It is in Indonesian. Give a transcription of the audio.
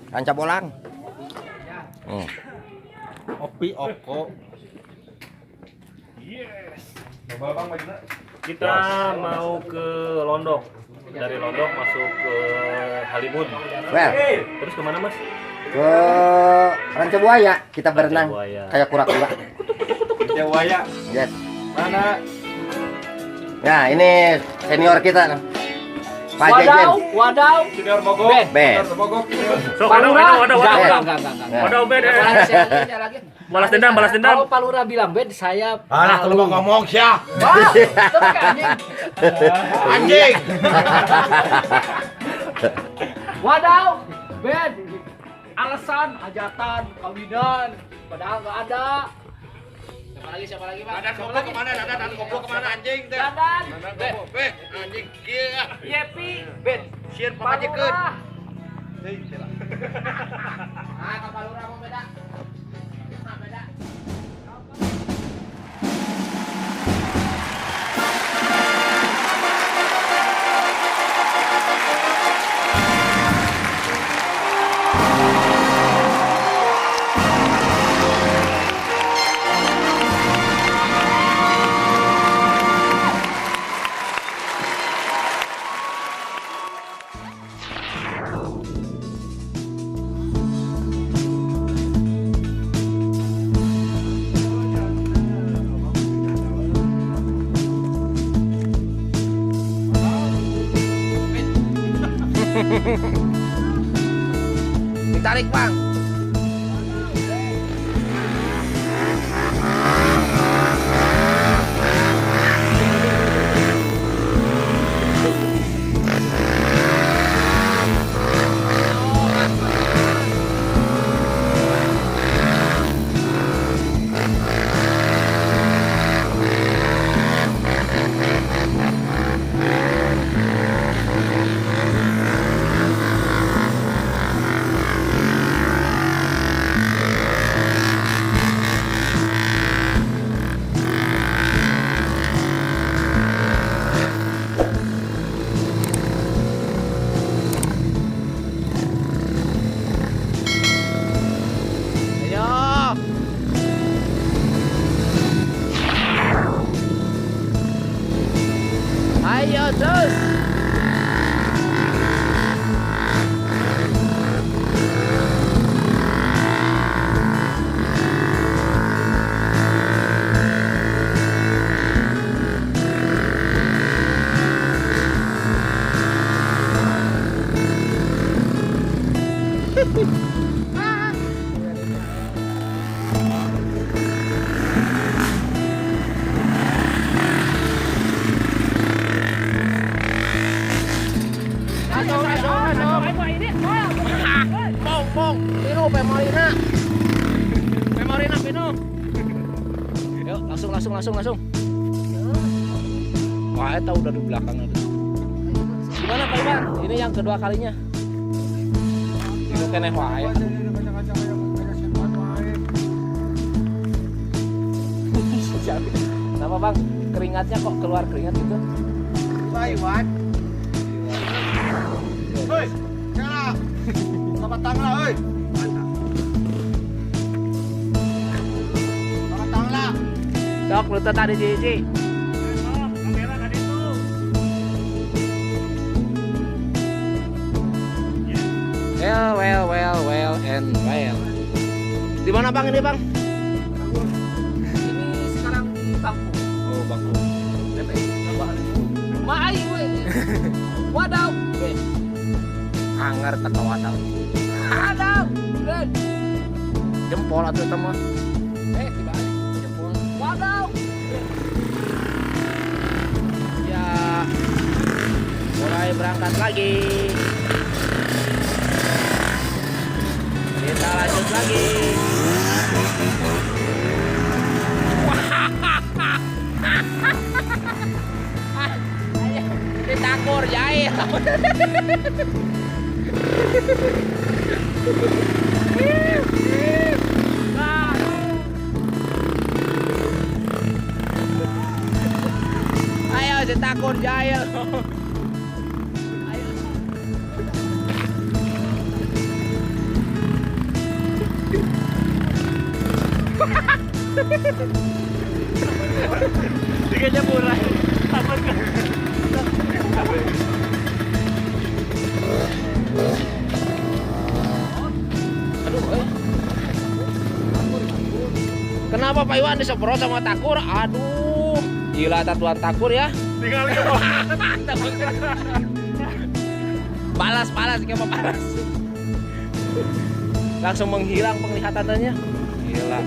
Ranca Bolang. Opi Oko. Kita mau ke Londok. Dari Londok masuk ke Halimun. Well, Terus kemana Mas? ke Ranca Buaya kita berenang Buaya. kayak kura-kura. Jawaya. Yes. Mana? Nah, ini senior kita. Pak Jejen. Wadaw. Senior Bogor. Ben. Senior Bogor. Sok, ada. Enggak. Ada bed. Lagi. Balas dendam. Kalau Pak Lurah bilang bed, saya Alah, kalau mau ngomong siapa? Wah, terus kan, Anjing. Wadaw, bed. Alasan hajatan, kawinan, padahal nggak ada. Siapa lagi, Pak? Dadan goblok kemana? Dadan goblok kemana anjing teh? Dadan. Dadan goblok. Beh, anjing kieu. Yepi, bed. Sieun Pak pamajekeun. Lurah. Heuh, celah. Ah, ke Pak Lurah mau beda. Beda. Ditarik, Bang. Ayo terus. Pino, Pemarina, Pino. Yuk, langsung. Wah, eta udah di belakang itu. Gimana Pak Iwan? Ini yang kedua kalinya. Itu keneh wae. Kenapa Bang? Keringatnya kok keluar keringat gitu? Iwan. Hei, cara. Selamat tangla, hei. Selamat tangla. Dok, lutut tadi Cici. Well and well. Di mana Bang ini Bang? Ini sekarang di Bangku. Oh, Bangku. Mai we. Wadaw. Anggar teka wadaw. Wadaw. Ben. Jempol atuh eta mah. Dibalik jempol. Wadaw. Ya. Mulai berangkat lagi. Kita lanjut lagi. Ditakur jahil. Ayo ditakur jahil. Tiganya murah. Takut kan? Aduh, kenapa Pak Iwan disemprot sama takur? Aduh, gila tatuan takur ya. Tinggal ke bawah. Palas, kayak palas. Langsung menghilang penglihatannya. Gila.